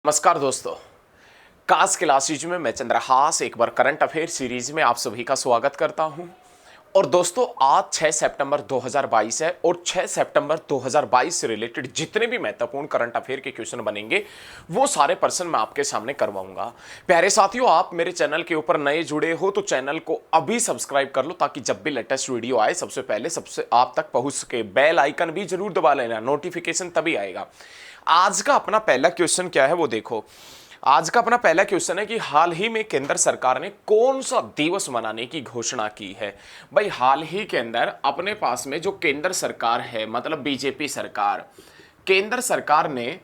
नमस्कार दोस्तों, कास क्लासेज में मैं चंद्रहास एक बार करंट अफेयर सीरीज में आप सभी का स्वागत करता हूं। और दोस्तों आज 6 सितंबर 2022 है और 6 सितंबर 2022 से रिलेटेड जितने भी महत्वपूर्ण करंट अफेयर के क्वेश्चन बनेंगे वो सारे पर्सन मैं आपके सामने करवाऊंगा। प्यारे साथियों, आप मेरे चैनल के ऊपर नए जुड़े हो तो चैनल को अभी सब्सक्राइब कर लो ताकि जब भी लेटेस्ट वीडियो आए सबसे पहले सबसे आप तक पहुंच सके। बेल आइकन भी जरूर दबा लेना, नोटिफिकेशन तभी आएगा। आज का अपना पहला क्वेश्चन क्या है वो देखो। आज का अपना पहला क्वेश्चन है कि हाल ही में केंद्र सरकार ने कौन सा दिवस मनाने की घोषणा की है। भाई हाल ही के अंदर अपने पास में जो केंद्र सरकार है, मतलब बीजेपी सरकार, केंद्र सरकार ने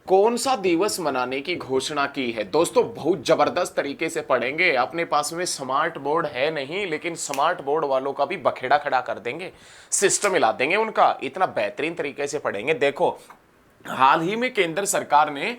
कौन सा दिवस मनाने की घोषणा की है। दोस्तों बहुत जबरदस्त तरीके से पढ़ेंगे। अपने पास में स्मार्ट बोर्ड है नहीं, लेकिन स्मार्ट बोर्ड वालों का भी बखेड़ा खड़ा कर देंगे, सिस्टम हिला देंगे उनका। इतना बेहतरीन तरीके से पढ़ेंगे। देखो हाल ही में केंद्र सरकार ने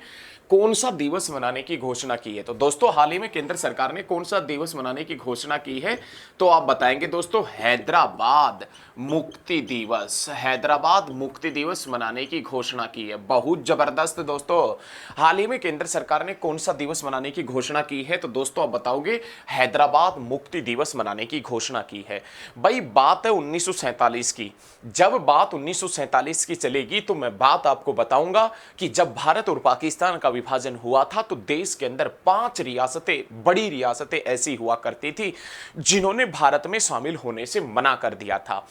कौन सा दिवस मनाने की घोषणा की है। तो दोस्तों हाल ही में केंद्र सरकार ने कौन सा दिवस मनाने की घोषणा की है तो आप बताएंगे दोस्तों, हैदराबाद मुक्ति दिवस। हैदराबाद मुक्ति दिवस मनाने की घोषणा की है। बहुत जबरदस्त दोस्तों। हाल ही में केंद्र सरकार ने कौन सा दिवस मनाने की घोषणा की है तो दोस्तों आप बताओगे, हैदराबाद मुक्ति दिवस मनाने की घोषणा की है। भाई बात है 1947 की। जब बात 1947 की चलेगी तो मैं बात आपको बताऊंगा कि जब भारत और पाकिस्तान का विभाजन हुआ था तो देश के अंदर 5 रियासतें, बड़ी रियासतें ऐसी हुआ करती थी जिन्होंने भारत में शामिल होने से मना कर दिया था।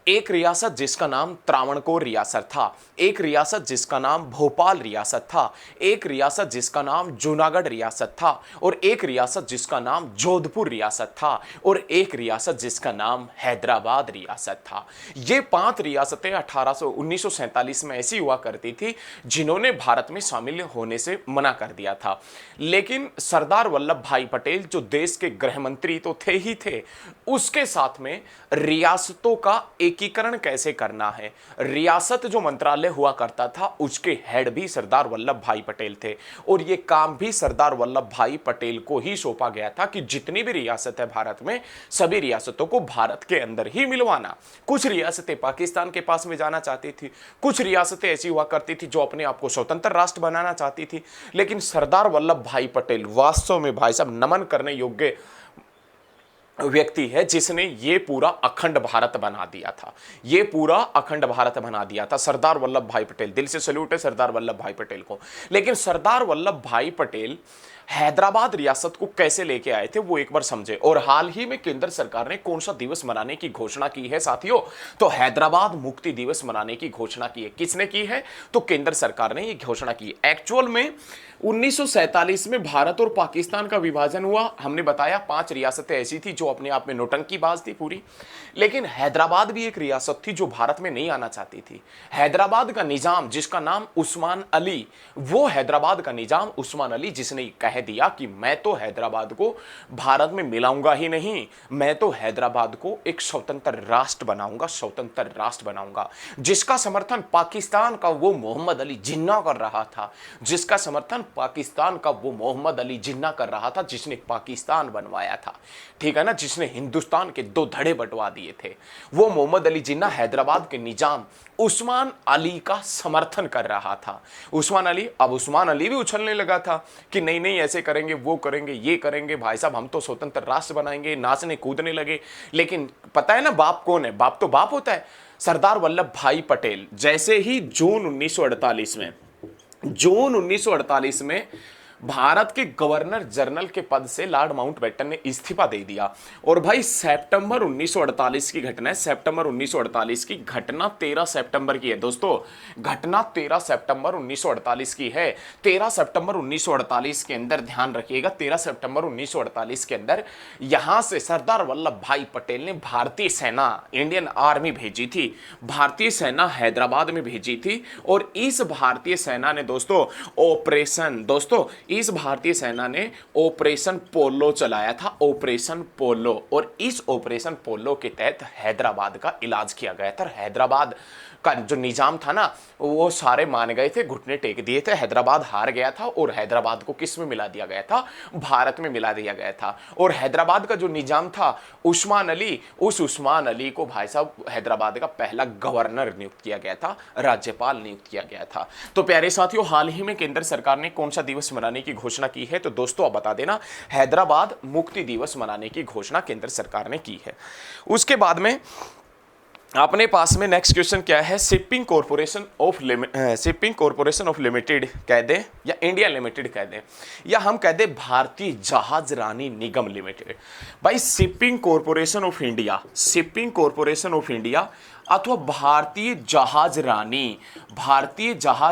एक रियासत जिसका नाम त्रावणकोर रियासत था, एक रियासत जिसका नाम भोपाल रियासत था, एक रियासत जिसका नाम जूनागढ़ रियासत था, और एक रियासत जिसका नाम जोधपुर रियासत था, और एक रियासत जिसका नाम हैदराबाद रियासत था। ये 5 रियासतें 1947 में ऐसी हुआ करती थी जिन्होंने भारत में शामिल होने से मना कर दिया था। लेकिन सरदार वल्लभ भाई पटेल जो देश के गृह मंत्री तो थे ही थे, उसके साथ में रियासतों का एकीकरण कैसे करना है, रियासत जो मंत्रालय हुआ करता था उसके हेड भी सरदार वल्लभ भाई पटेल थे। और यह काम भी सरदार वल्लभ भाई पटेल को ही सौंपा गया था कि जितनी भी रियासत है भारत में, सभी रियासतों को भारत के अंदर ही मिलवाना। कुछ रियासतें पाकिस्तान के पास में जाना चाहती थी, कुछ रियासतें ऐसी हुआ करती थी जो अपने आप को स्वतंत्र राष्ट्र बनाना चाहती थी। लेकिन सरदार वल्लभ भाई पटेल वास्तव में भाई साहब नमन करने योग्य व्यक्ति है जिसने ये पूरा अखंड भारत बना दिया था। ये पूरा अखंड भारत बना दिया था सरदार वल्लभ भाई पटेल। दिल से सैल्यूट है सरदार वल्लभ भाई पटेल को। लेकिन सरदार वल्लभ भाई पटेल हैदराबाद रियासत को कैसे लेके आए थे वो एक बार समझे। और हाल ही में केंद्र सरकार ने कौन सा दिवस मनाने की घोषणा की है साथियों, तो हैदराबाद मुक्ति दिवस मनाने की घोषणा की है। किसने की है तो केंद्र सरकार ने यह घोषणा की है। एक्चुअल में 1947 में भारत और पाकिस्तान का विभाजन हुआ। हमने बताया 5 रियासतें ऐसी थी जो अपने आप में नौटंकीबाज थी पूरी। लेकिन हैदराबाद भी एक रियासत थी जो भारत में नहीं आना चाहती थी। हैदराबाद का निजाम जिसका नाम उस्मान अली, वो हैदराबाद का निजाम उस्मान अली जिसने कह दिया कि मैं तो हैदराबाद को भारत में मिलाऊंगा ही नहीं, मैं तो हैदराबाद को एक स्वतंत्र राष्ट्र बनाऊंगा, स्वतंत्र राष्ट्र बनाऊंगा। जिसका समर्थन पाकिस्तान का वो मोहम्मद अली जिन्ना कर रहा था, जिसका समर्थन पाकिस्तान का वो मोहम्मद अली जिन्ना कर रहा था जिसने पाकिस्तान बनवाया था, ठीक है ना, जिसने हिंदुस्तान के 2 धड़े बंटवा दिए थे। वो मोहम्मद अली जिन्ना हैदराबाद के निजाम उस्मान अली का समर्थन कर रहा था। उस्मान अली भी उछलने लगा था कि नहीं नहीं ऐसे करेंगे, वो करेंगे, ये करेंगे, भाई साहब हम तो स्वतंत्र राष्ट्र बनाएंगे, नाचने कूदने लगे। लेकिन पता है ना बाप कौन है? बाप तो बाप होता है, सरदार वल्लभ भाई पटेल। जैसे ही जून 1948 में भारत के गवर्नर जनरल के पद से लॉर्ड माउंटबेटन ने इस्तीफा दे दिया। और भाई सितंबर 1948 की घटना है, सितंबर 1948 की घटना 13 सितंबर की है दोस्तों। घटना 13 सितंबर 1948 की है। 13 सितंबर 1948 के अंदर ध्यान रखिएगा, 13 सितंबर 1948 के अंदर यहां से सरदार वल्लभ भाई पटेल ने भारतीय सेना, इंडियन आर्मी भेजी थी। भारतीय सेना हैदराबाद में भेजी थी। और इस भारतीय सेना ने इस भारतीय सेना ने ऑपरेशन पोलो चलाया था, ऑपरेशन पोलो। और इस ऑपरेशन पोलो के तहत हैदराबाद का इलाज किया गया था। हैदराबाद का जो निजाम था ना वो सारे मान गए थे, घुटने टेक दिए थे। हैदराबाद हार गया था और हैदराबाद को किस में मिला दिया गया था? भारत में मिला दिया गया था। और हैदराबाद का जो निजाम था उस्मान अली, उस उस्मान अली को भाई साहब हैदराबाद का पहला गवर्नर नियुक्त किया गया था, राज्यपाल नियुक्त किया गया था। तो प्यारे साथियों, हाल ही में केंद्र सरकार ने कौन सा दिवस मनाने की घोषणा की है? तो दोस्तों आप बता देना, हैदराबाद मुक्ति दिवस मनाने की घोषणा केंद्र सरकार ने की है। उसके बाद में अपने पास में नेक्स्ट क्वेश्चन क्या है? शिपिंग कॉर्पोरेशन ऑफ लिमिटेड कह दें या इंडिया लिमिटेड कह दें या हम कह दें भारतीय जहाज रानी निगम लिमिटेड। भाई शिपिंग कॉर्पोरेशन ऑफ इंडिया अथवा भारतीय जहाज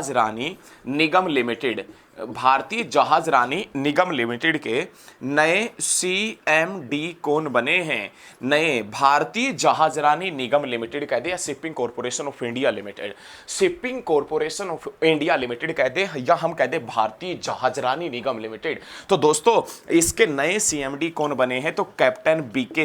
रानी निगम लिमिटेड, भारतीय जहाज रानी निगम लिमिटेड के नए सीएमडी कौन बने हैं? नए भारतीय जहाज रानी निगम लिमिटेड कह दे या shipping corporation of India limited, shipping corporation of India limited कह दे या हम कह दे भारतीय जहाज रानी निगम लिमिटेड। तो दोस्तों इसके नए सीएमडी कौन बने हैं? तो कैप्टन बीके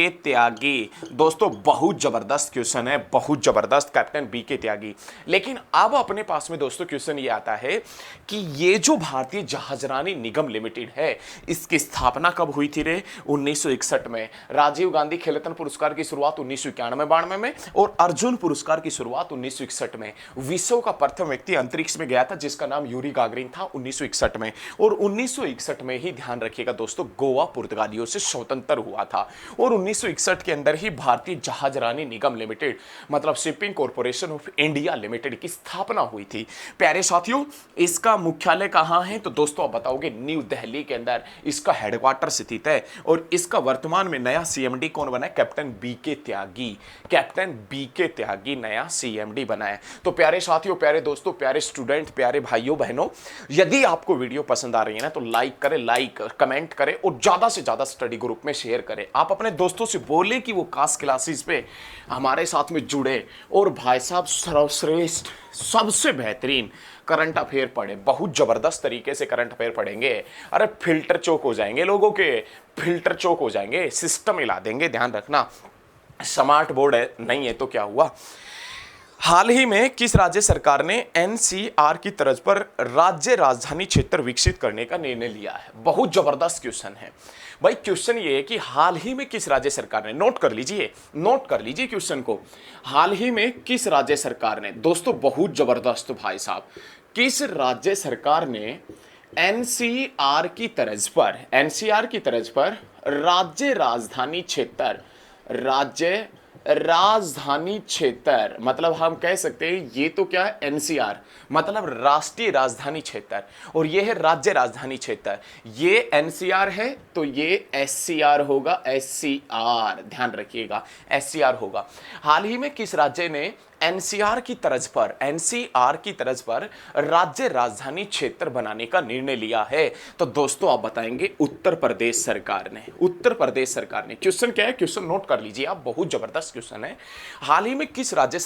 त्यागी। दोस्तों बहुत जबरदस्त क्वेश्चन है, बहुत जबरदस्त, कैप्टन बीके त्यागी। लेकिन अब अपने पास में दोस्तों क्वेश्चन ये आता है कि ये जो भारतीय जहाजरानी निगम लिमिटेड है इसकी स्थापना कब हुई थी रे? 1961 में। राजीव गांधी खेल रत्न पुरस्कार की शुरुआत 1991-92 में और अर्जुन पुरस्कार की शुरुआत 1961 में। विश्व का प्रथम व्यक्ति अंतरिक्ष में गया था जिसका नाम यूरी गागरिन था 1961 में। और 1961 में ही ध्यान रखिएगा दोस्तों, गोवा पुर्तगालियों से स्वतंत्र हुआ था और 1961 के अंदर ही भारतीय जहाजरानी निगम लिमिटेड मतलब shipping corporation of India limited की स्थापना हुई थी। प्यारे साथियों, इसका मुख्यालय कहां है? तो दोस्तों आप बताओगे न्यू दिल्ली के अंदर इसका हेडक्वार्टर स्थित है और इसका वर्तमान में नया सीएमडी कौन बना है? कैप्टन बीके त्यागी नया सीएमडी बना है। तो प्यारे साथियों, प्यारे दोस्तों, प्यारे स्टूडेंट, प्यारे भाइयों बहनों, यदि आपको वीडियो पसंद आ रही है ना तो लाइक करें, कमेंट करें और ज्यादा से ज्यादा स्टडी ग्रुप में शेयर करें। आप अपने दोस्तों से बोलें कि वो कास क्लासेस पे हमारे साथ में जुड़े और भाई साहब सर्वश्रेष्ठ सबसे बेहतरीन करंट अफेयर पढ़े, बहुत जबरदस्त तरीके से करंट अफेयर पढ़ेंगे। अरे फिल्टर चोक हो जाएंगे, लोगों के फिल्टर चोक हो जाएंगे, सिस्टम हिला देंगे। ध्यान रखना, स्मार्ट बोर्ड है नहीं है तो क्या हुआ? हाल ही में किस राज्य सरकार ने एनसीआर की तर्ज पर राज्य राजधानी क्षेत्र विकसित करने का निर्णय लिया है? बहुत जबरदस्त क्वेश्चन है भाई। क्वेश्चन ये है कि हाल ही में किस राज्य सरकार ने, नोट कर लीजिए क्वेश्चन को, हाल ही में किस राज्य सरकार ने, दोस्तों बहुत जबरदस्त भाई साहब, किस राज्य सरकार ने एनसीआर की तर्ज पर राज्य राजधानी क्षेत्र मतलब हम कह सकते हैं ये तो क्या है? एनसीआर मतलब राष्ट्रीय राजधानी क्षेत्र और ये है राज्य राजधानी क्षेत्र। ये एनसीआर है तो ये एससीआर होगा, एससीआर ध्यान रखिएगा, एससीआर होगा। हाल ही में किस राज्य ने एनसीआर की तर्ज पर राज्य राजधानी क्षेत्र बनाने का निर्णय लिया है? तो दोस्तों आप बताएंगे उत्तर प्रदेश सरकार ने। क्वेश्चन क्या है? क्वेश्चन नोट कर लीजिए आप, बहुत जबरदस्त क्वेश्चन है। हाल ही में किस राज्य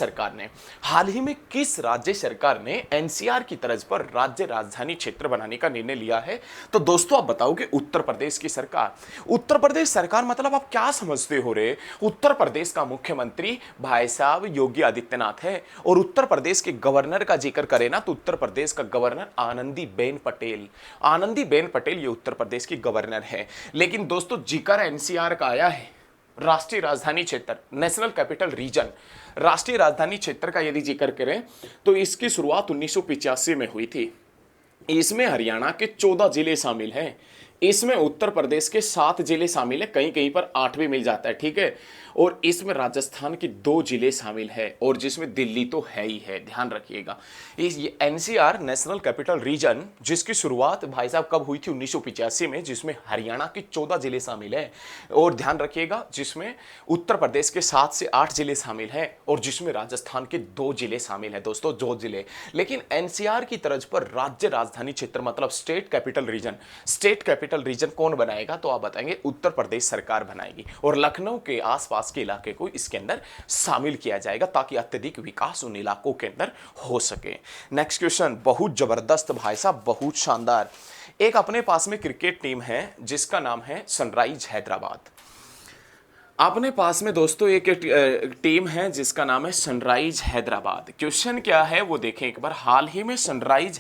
सरकार ने एनसीआर की तर्ज पर राज्य राजधानी क्षेत्र बनाने का निर्णय लिया है? तो दोस्तों आप बताओगे उत्तर प्रदेश की सरकार। उत्तर प्रदेश सरकार मतलब आप क्या समझते हो रे? उत्तर प्रदेश का मुख्यमंत्री भाई साहब योगी आदित्यनाथ है और उत्तर प्रदेश के गवर्नर का जिक्र करें ना तो उत्तर प्रदेश का गवर्नर आनंदीबेन पटेल ये उत्तर प्रदेश की गवर्नर है। लेकिन दोस्तों जिक्र एनसीआर का आया है, राष्ट्रीय राजधानी क्षेत्र, नेशनल कैपिटल रीजन, राष्ट्रीय राजधानी क्षेत्र का यदि जिक्र करें तो इसकी शुरुआत 1985 में हुई थी। इसमें हरियाणा के 14 जिले शामिल हैं, इसमें उत्तर प्रदेश के 7 जिले शामिल है, कहीं कहीं पर 8 भी मिल जाता है, ठीक है। और इसमें राजस्थान के 2 जिले शामिल है और जिसमें दिल्ली तो है ही है, ध्यान रखिएगा। ये एनसीआर नेशनल कैपिटल रीजन जिसकी शुरुआत भाई साहब कब हुई थी? 1985 में, जिसमें हरियाणा के 14 जिले शामिल है और ध्यान रखिएगा जिसमें उत्तर प्रदेश के 7 से 8 जिले शामिल हैं और जिसमें राजस्थान के 2 जिले शामिल है दोस्तों, 2 जिले। लेकिन एनसीआर की तर्ज पर राज्य राजधानी क्षेत्र मतलब स्टेट कैपिटल रीजन कौन बनाएगा? तो आप बताएंगे उत्तर प्रदेश सरकार बनाएगी और लखनऊ के आसपास के इलाके को इसके अंदर शामिल किया जाएगा ताकि अत्यधिक विकास उन इलाकों के अंदर हो सके। नेक्स्ट क्वेश्चन बहुत जबरदस्त भाई साहब, बहुत शानदार। एक अपने पास में क्रिकेट टीम है जिसका नाम है सनराइज हैदराबाद। अपने पास में दोस्तों एक टीम है जिसका नाम है सनराइज हैदराबाद। क्वेश्चन क्या है वो देखें एक बार। हाल ही में सनराइज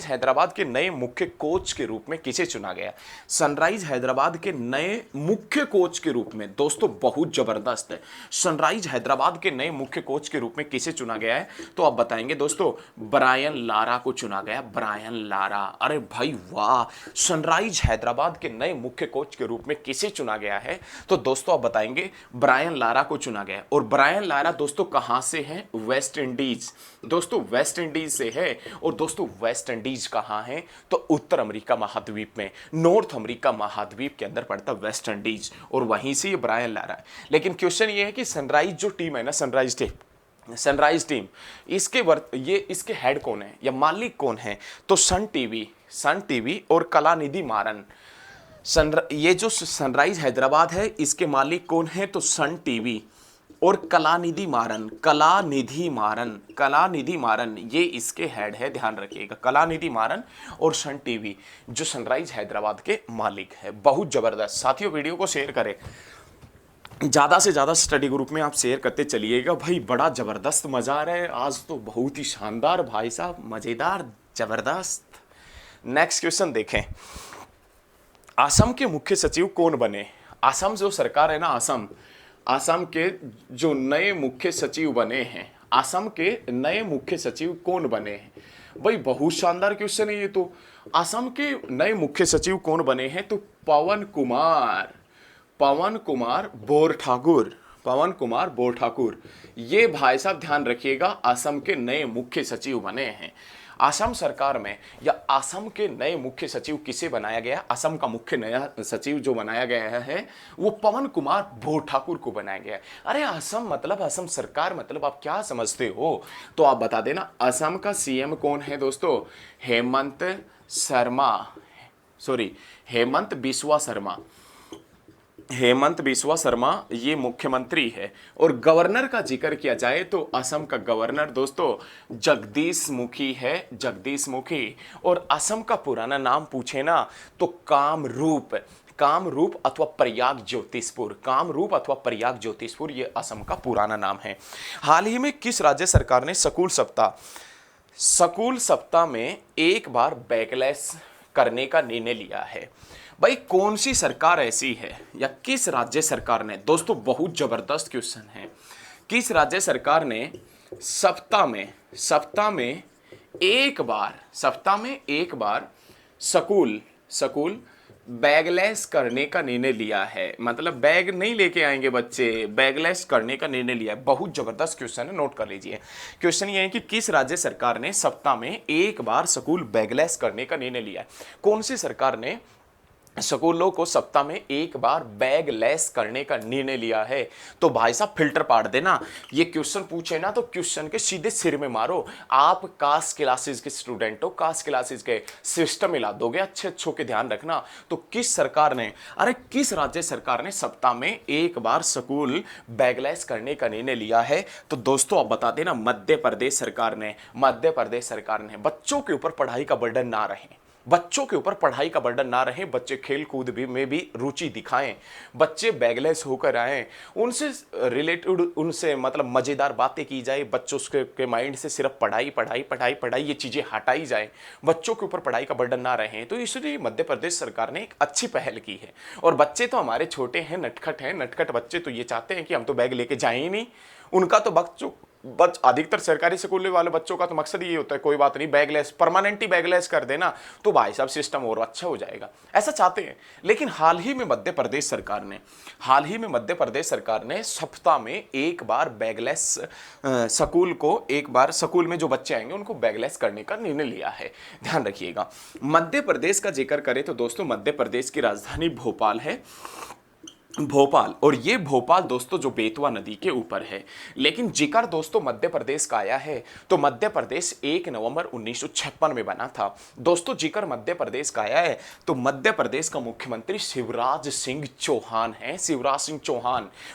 हैदराबाद के नए मुख्य कोच के रूप में किसे चुना गया? सनराइज हैदराबाद के नए मुख्य कोच के रूप में दोस्तों बहुत जबरदस्त है। सनराइज हैदराबाद के नए मुख्य कोच के रूप में किसे चुना गया है तो आप बताएंगे दोस्तों, ब्रायन लारा को चुना गया। ब्रायन लारा, अरे भाई वाह, सनराइज हैदराबाद के नए मुख्य कोच के रूप में किसे चुना गया है तो दोस्तों आप बताएंगे ब्रायन लारा को चुना गया। और ब्रायन लारा दोस्तों कहां से है? West Indies. दोस्तों वेस्ट इंडीज से है। और दोस्तों वेस्ट इंडीज कहां है तो उत्तर अमेरिका महाद्वीप में, नॉर्थ अमेरिका महाद्वीप के अंदर पड़ता वेस्ट इंडीज, और वहीं से ये ब्रायन लारा है। लेकिन क्वेश्चन ये है कि सनराइज जो टीम है ना, सनराइज टीम, इसके हेड कौन है या मालिक कौन है तो सन टीवी और कलानिधि मारन। ये जो सनराइज हैदराबाद है इसके मालिक कौन है तो सन टीवी और कलानिधि मारन ये इसके हेड है, ध्यान रखिएगा। कलानिधि मारन और सन टीवी जो सनराइज हैदराबाद के मालिक है। बहुत जबरदस्त साथियों, वीडियो को शेयर करें, ज़्यादा से ज़्यादा स्टडी ग्रुप में आप शेयर करते चलिएगा। भाई बड़ा ज़बरदस्त मज़ा आ रहा है आज तो, बहुत ही शानदार भाई साहब, मज़ेदार, ज़बरदस्त। नेक्स्ट क्वेश्चन देखें। असम के मुख्य सचिव कौन बने? असम जो सरकार है ना, असम के जो नए मुख्य सचिव बने हैं, असम के नए मुख्य सचिव कौन बने हैं? भाई बहुत शानदार क्वेश्चन है ये तो। असम के नए मुख्य सचिव कौन बने हैं तो पवन कुमार बोर ठाकुर ये भाई साहब ध्यान रखिएगा, असम के नए मुख्य सचिव बने हैं। असम सरकार में या असम के नए मुख्य सचिव किसे बनाया गया? असम का मुख्य नया सचिव जो बनाया गया है वो पवन कुमार बोर ठाकुर को बनाया गया है। अरे असम मतलब, असम सरकार मतलब आप क्या समझते हो तो आप बता देना। असम का सीएम कौन है दोस्तों? हेमंत बिस्वा शर्मा ये मुख्यमंत्री है। और गवर्नर का जिक्र किया जाए तो असम का गवर्नर दोस्तों जगदीश मुखी। और असम का पुराना नाम पूछे ना तो कामरूप अथवा प्रयाग ज्योतिषपुर ये असम का पुराना नाम है। हाल ही में किस राज्य सरकार ने स्कूल सप्ताह में एक बार बैकलैश करने का निर्णय लिया है? भाई कौन सी सरकार ऐसी है या किस राज्य सरकार ने, दोस्तों बहुत जबरदस्त क्वेश्चन है, किस राज्य सरकार ने सप्ताह में एक बार स्कूल बैगलेस करने का निर्णय लिया है? मतलब बैग नहीं लेके आएंगे बच्चे, बैगलेस करने का निर्णय लिया है। बहुत जबरदस्त क्वेश्चन है, नोट कर लीजिए। क्वेश्चन ये है कि किस राज्य सरकार ने सप्ताह में एक बार स्कूल बैगलेस करने का निर्णय लिया है? कौन सी सरकार ने स्कूलों को सप्ताह में एक बार बैग लेस करने का निर्णय लिया है? तो भाई साहब फिल्टर पाड़ देना, ये क्वेश्चन पूछे ना तो क्वेश्चन के सीधे सिर में मारो। आप कास्ट क्लासेस के स्टूडेंट हो, कास्ट क्लासेस के सिस्टम मिला दोगे, अच्छे के ध्यान रखना। तो किस राज्य सरकार ने सप्ताह में एक बार स्कूल बैगलेस करने का निर्णय लिया है? तो दोस्तों आप बता देना, मध्य प्रदेश सरकार ने। बच्चों के ऊपर पढ़ाई का बर्डन ना रहे, बच्चे खेल कूद में भी रुचि दिखाएं, बच्चे बैगलेस होकर आए, उनसे रिलेटेड, उनसे मतलब मजेदार बातें की जाए, बच्चों के माइंड से सिर्फ पढ़ाई ये चीजें हटाई जाए, बच्चों के ऊपर पढ़ाई का बर्डन ना रहे। तो इसलिए मध्य प्रदेश सरकार ने एक अच्छी पहल की है। और बच्चे तो हमारे छोटे हैं, नटखट बच्चे तो ये चाहते हैं कि हम तो बैग लेके जाए ही नहीं। उनका तो अधिकतर सरकारी स्कूल वाले बच्चों का तो मकसद ये होता है, कोई बात नहीं बैगलेस, परमानेंटली बैगलेस कर देना तो भाई साहब सिस्टम और अच्छा हो जाएगा, ऐसा चाहते हैं। लेकिन हाल ही में मध्य प्रदेश सरकार ने सप्ताह में एक बार बैगलेस स्कूल में जो बच्चे आएंगे उनको बैगलेस करने का निर्णय लिया है, ध्यान रखिएगा। मध्य प्रदेश का जिक्र करें तो दोस्तों मध्य प्रदेश की राजधानी भोपाल है, और ये भोपाल दोस्तों जो बेतवा नदी के ऊपर है। लेकिन जिक्र दोस्तों मध्य प्रदेश का आया है तो मध्य प्रदेश 1 नवंबर 1956 में बना था। दोस्तों जिक्र मध्य प्रदेश का आया है तो मध्य प्रदेश का मुख्यमंत्री शिवराज सिंह चौहान।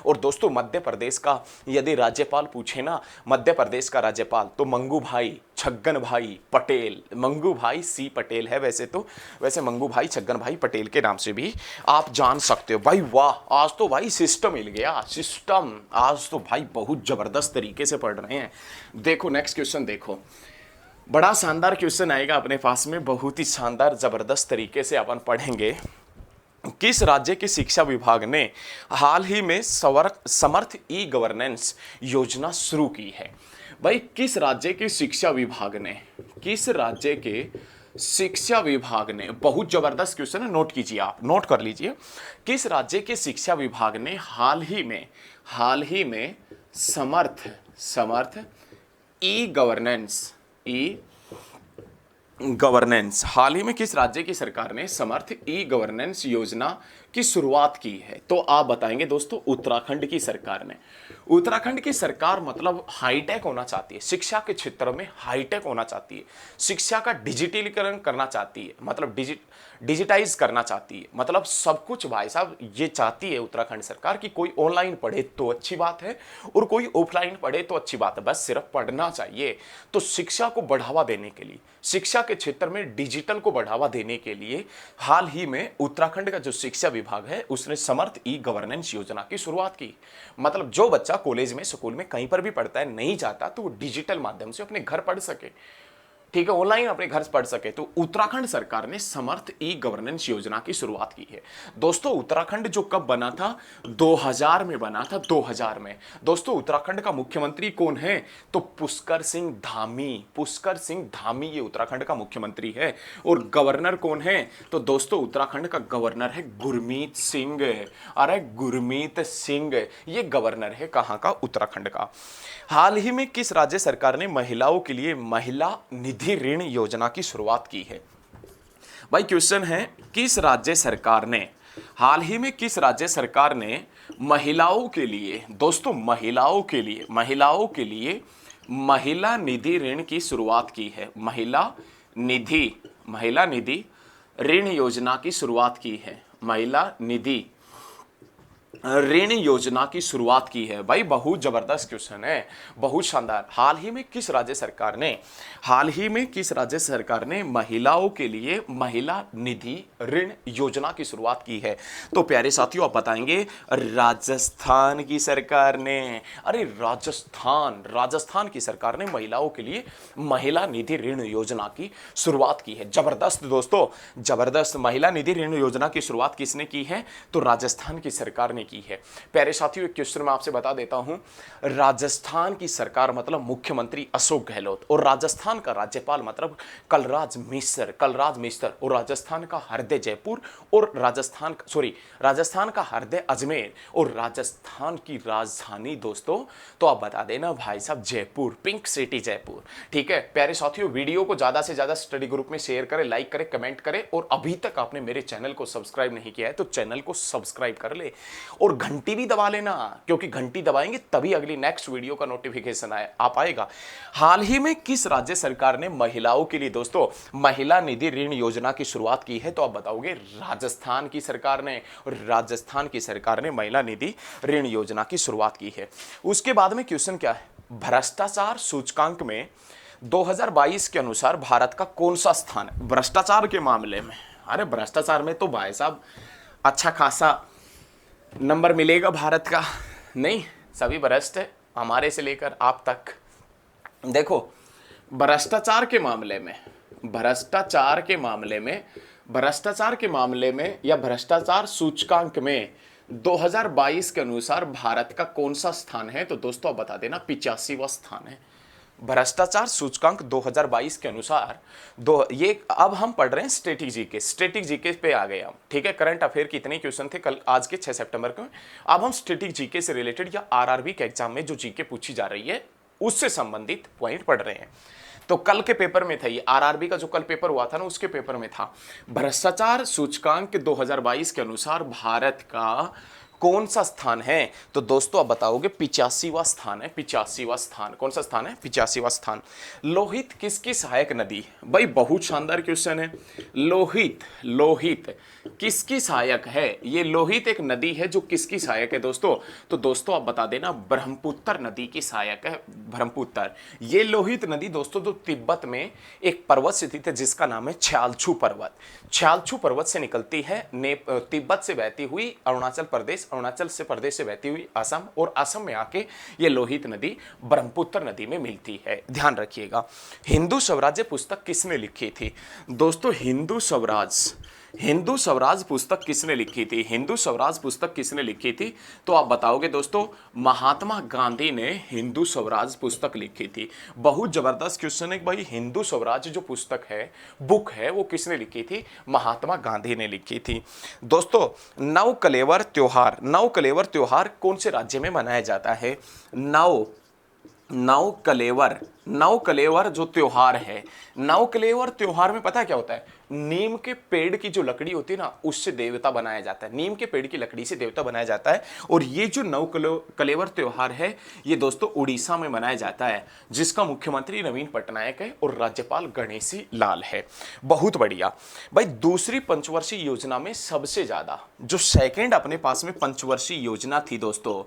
और दोस्तों मध्य प्रदेश का यदि राज्यपाल पूछे ना, मध्य प्रदेश का राज्यपाल तो मंगू भाई छगन भाई पटेल, मंगू भाई सी पटेल है वैसे तो, वैसे मंगू भाई छगन भाई पटेल के नाम से भी आप जान सकते हो। भाई वाह, आज तो भाई सिस्टम मिल गया, सिस्टम आज तो भाई बहुत जबरदस्त तरीके से पढ़ रहे हैं। देखो नेक्स्ट क्वेश्चन देखो, बड़ा शानदार क्वेश्चन आएगा अपने पास में, बहुत ही शानदार जबरदस्त तरीके से अपन पढ़ेंगे। किस राज्य के शिक्षा विभाग ने हाल ही में समर्थ ई गवर्नेंस योजना शुरू की है? भाई किस राज्य के शिक्षा विभाग ने, किस राज्य के शिक्षा विभाग ने, बहुत जबरदस्त क्वेश्चन है, नोट कीजिए, आप नोट कर लीजिए। किस राज्य के शिक्षा विभाग ने हाल ही में समर्थ ई गवर्नेंस हाल ही में किस राज्य की सरकार ने समर्थ ई गवर्नेंस योजना की शुरुआत की है? तो आप बताएंगे दोस्तों, उत्तराखंड की सरकार ने। उत्तराखंड की सरकार मतलब हाईटेक होना चाहती है, शिक्षा के क्षेत्र में हाईटेक होना चाहती है, शिक्षा का डिजिटलीकरण करना चाहती है, मतलब डिजिटाइज करना चाहती है, मतलब सब कुछ भाई साहब ये चाहती है उत्तराखंड सरकार कि कोई ऑनलाइन पढ़े तो अच्छी बात है और कोई ऑफलाइन पढ़े तो अच्छी बात है, बस सिर्फ पढ़ना चाहिए। तो शिक्षा को बढ़ावा देने के लिए, शिक्षा के क्षेत्र में डिजिटल को बढ़ावा देने के लिए हाल ही में उत्तराखंड का जो शिक्षा विभाग है उसने समर्थ ई गवर्नेंस योजना की शुरुआत की। मतलब जो बच्चा कॉलेज में, स्कूल में, कहीं पर भी पढ़ता है, नहीं चाहता तो वो डिजिटल माध्यम से अपने घर पढ़ सके, ठीक है, ऑनलाइन अपने घर से पढ़ सके। तो उत्तराखंड सरकार ने समर्थ ई गवर्नेंस योजना की शुरुआत की है। दोस्तों उत्तराखंड जो कब बना था? 2000 में बना था, 2000 में। दोस्तों उत्तराखंड का मुख्यमंत्री कौन है? तो पुष्कर सिंह धामी ये उत्तराखंड का मुख्यमंत्री है। और गवर्नर कौन है? तो दोस्तों उत्तराखंड का गवर्नर है गुरमीत सिंह। अरे गुरमीत सिंह ये गवर्नर है कहां का? उत्तराखंड का। हाल ही में किस राज्य सरकार ने महिलाओं के लिए महिला निधि ऋण योजना की शुरुआत की है? भाई क्वेश्चन है, किस राज्य सरकार ने, हाल ही में किस राज्य सरकार ने महिलाओं के लिए, दोस्तों महिलाओं के लिए महिला निधि ऋण की शुरुआत की है? महिला निधि ऋण योजना की शुरुआत की है, महिला निधि ऋण योजना की शुरुआत की है। भाई बहुत जबरदस्त क्वेश्चन है, बहुत शानदार। हाल ही में किस राज्य सरकार ने महिलाओं के लिए महिला निधि ऋण योजना की शुरुआत की है? तो प्यारे साथियों आप बताएंगे, राजस्थान की सरकार ने। अरे राजस्थान की सरकार ने महिलाओं के लिए महिला निधि ऋण योजना की शुरुआत की है। जबरदस्त दोस्तों, जबरदस्त। महिला निधि ऋण योजना की शुरुआत किसने की है? तो राजस्थान की सरकार ने की है। प्यारे साथियों एक क्वेश्चन मैं आपसे बता देता हूं, राजस्थान की सरकार मतलब मुख्यमंत्री अशोक गहलोत, और राजस्थान का राज्यपाल मतलब कलराज मिश्र, और राजस्थान का हृदय जयपुर, और राजस्थान का हृदय अजमेर, और राजस्थान की राजधानी दोस्तों तो आप बता देना भाई साहब जयपुर, पिंक सिटी जयपुर। ठीक है प्यारे साथियों, वीडियो को ज्यादा से ज्यादा स्टडी ग्रुप में शेयर करें, लाइक करें, कमेंट करें, और अभी तक आपने मेरे चैनल को सब्सक्राइब नहीं किया है तो चैनल को सब्सक्राइब कर ले और घंटी भी दबा लेना, क्योंकि घंटी दबाएंगे तभी अगली नेक्स्ट वीडियो का नोटिफिकेशन आ पाएगा। हाल ही में किस राज्य सरकार ने महिलाओं के लिए दोस्तों महिला निधि ऋण योजना की शुरुआत की है? तो आप बताओगे राजस्थान की सरकार ने, और राजस्थान की सरकार ने महिला निधि ऋण योजना की शुरुआत की है। उसके बाद में क्वेश्चन क्या है, भ्रष्टाचार सूचकांक में 2022 के अनुसार भारत का कौन सा स्थान है भ्रष्टाचार के मामले में? अरे भ्रष्टाचार में तो भाई साहब अच्छा खासा नंबर मिलेगा भारत का। नहीं, सभी भ्रष्ट है, हमारे से लेकर आप तक। देखो भ्रष्टाचार के मामले में या भ्रष्टाचार सूचकांक में 2022 के अनुसार भारत का कौन सा स्थान है? तो दोस्तों आप बता देना 85वां स्थान है भ्रष्टाचार सूचकांक 2022 के अनुसार। ये अब हम पढ़ रहे हैं स्टैटिक जीके पे आ गए हम। ठीक है, करंट अफेयर के इतने क्वेश्चन थे कल, आज के 6 सितंबर को। अब हम स्टैटिक जीके से रिलेटेड या आरआरबी के एग्जाम में जो जीके पूछी जा रही है उससे संबंधित पॉइंट पढ़ रहे हैं। तो कल के पेपर में था ये, आरआरबी का जो कल पेपर हुआ था ना उसके पेपर में था भ्रष्टाचार सूचकांक 2022 के अनुसार भारत का कौन सा स्थान है? तो दोस्तों आप बताओगे 85वां स्थान है, 85वां स्थान। कौन सा स्थान है? 85वां स्थान। लोहित किसकी सहायक नदी? भाई बहुत शानदार क्वेश्चन है। लोहित, लोहित किसकी सहायक है? ये लोहित एक नदी है जो किसकी सहायक है दोस्तों? तो दोस्तों आप बता देना ब्रह्मपुत्र नदी की सहायक है, ब्रह्मपुत्र। ये लोहित नदी दोस्तों जो तिब्बत में एक पर्वत स्थित है जिसका नाम है छ्यालछू पर्वत। छ्यालछू पर्वत से निकलती है, तिब्बत से बहती हुई अरुणाचल प्रदेश, अरुणाचल से प्रदेश से बहती हुई असम, और असम में आके ये लोहित नदी ब्रह्मपुत्र नदी में मिलती है। ध्यान रखिएगा। हिंदू स्वराज्य पुस्तक किसने लिखी थी? दोस्तों हिंदू स्वराज पुस्तक किसने लिखी थी? हिंदू स्वराज पुस्तक किसने लिखी थी? तो आप बताओगे दोस्तों महात्मा गांधी ने हिंदू स्वराज पुस्तक लिखी थी। बहुत जबरदस्त क्वेश्चन है भाई। हिंदू स्वराज जो पुस्तक है, बुक है, वो किसने लिखी थी? महात्मा गांधी ने लिखी थी। दोस्तों नवकलेवर त्योहार कौन से राज्य में मनाया जाता है? नवकलेवर जो त्योहार है, नवकलेवर त्योहार में पता है क्या होता है? नीम के पेड़ की जो लकड़ी होती है ना, उससे देवता बनाया जाता है। नीम के पेड़ की लकड़ी से देवता बनाया जाता है। और ये जो नवकलेवर त्योहार है, ये दोस्तों उड़ीसा में मनाया जाता है, जिसका मुख्यमंत्री नवीन पटनायक है और राज्यपाल गणेशी लाल है। बहुत बढ़िया भाई। दूसरी पंचवर्षीय योजना में सबसे ज्यादा, जो सेकेंड अपने पास में पंचवर्षीय योजना थी दोस्तों,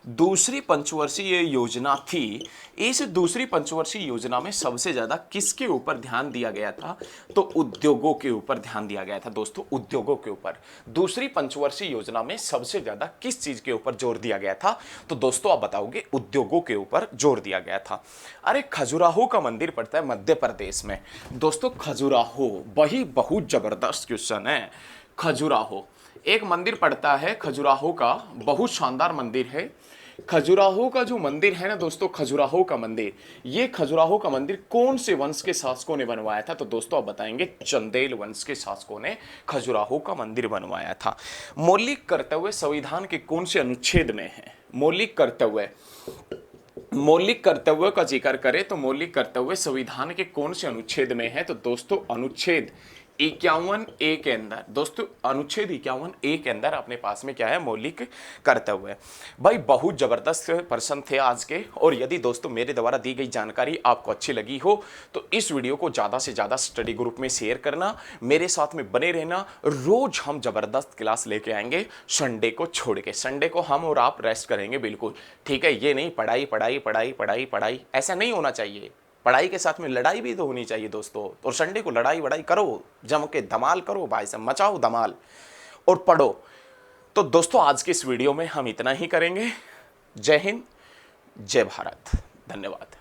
दूसरी पंचवर्षीय योजना थी, इस दूसरी पंचवर्षीय योजना में सबसे ज्यादा किसके ऊपर ध्यान दिया गया था? तो उद्योगों के ऊपर ध्यान दिया गया था दोस्तों, उद्योगों के ऊपर। दूसरी पंचवर्षीय योजना में सबसे ज्यादा किस चीज के ऊपर जोर दिया गया था? तो दोस्तों आप बताओगे उद्योगों के ऊपर जोर दिया गया था। अरे खजुराहो का मंदिर पड़ता है मध्य प्रदेश में। दोस्तों खजुराहो, वही बहुत जबरदस्त क्वेश्चन है। खजुराहो एक मंदिर पड़ता है, खजुराहो का, बहुत शानदार मंदिर है। खजुराहो का जो मंदिर है ना दोस्तों, खजुराहो का मंदिर, ये खजुराहो का मंदिर कौन से वंश के शासकों ने बनवाया था? तो दोस्तों आप बताएंगे चंदेल वंश के शासकों ने खजुराहो का मंदिर बनवाया था। मौलिक कर्तव्य संविधान के कौन से अनुच्छेद में है? मौलिक कर्तव्य का जिक्र करें तो मौलिक कर्तव्य संविधान के कौन से अनुच्छेद में है? तो दोस्तों अनुच्छेद 51A के अंदर, दोस्तों अनुच्छेद 51A के अंदर अपने पास में क्या है? मौलिक कर्तव्य। भाई बहुत जबरदस्त प्रश्न थे आज के। और यदि दोस्तों मेरे द्वारा दी गई जानकारी आपको अच्छी लगी हो तो इस वीडियो को ज्यादा से ज्यादा स्टडी ग्रुप में शेयर करना, मेरे साथ में बने रहना। रोज हम जबरदस्त क्लास लेके आएंगे, संडे को छोड़ के। संडे को हम और आप रेस्ट करेंगे बिल्कुल, ठीक है? ये नहीं पढ़ाई पढ़ाई पढ़ाई पढ़ाई पढ़ाई, ऐसा नहीं होना चाहिए। पढ़ाई के साथ में लड़ाई भी तो होनी चाहिए दोस्तों। और संडे को लड़ाई वड़ाई करो, जम के धमाल करो भाई साहब, मचाओ धमाल और पढ़ो। तो दोस्तों आज के इस वीडियो में हम इतना ही करेंगे। जय हिंद, जय भारत, धन्यवाद।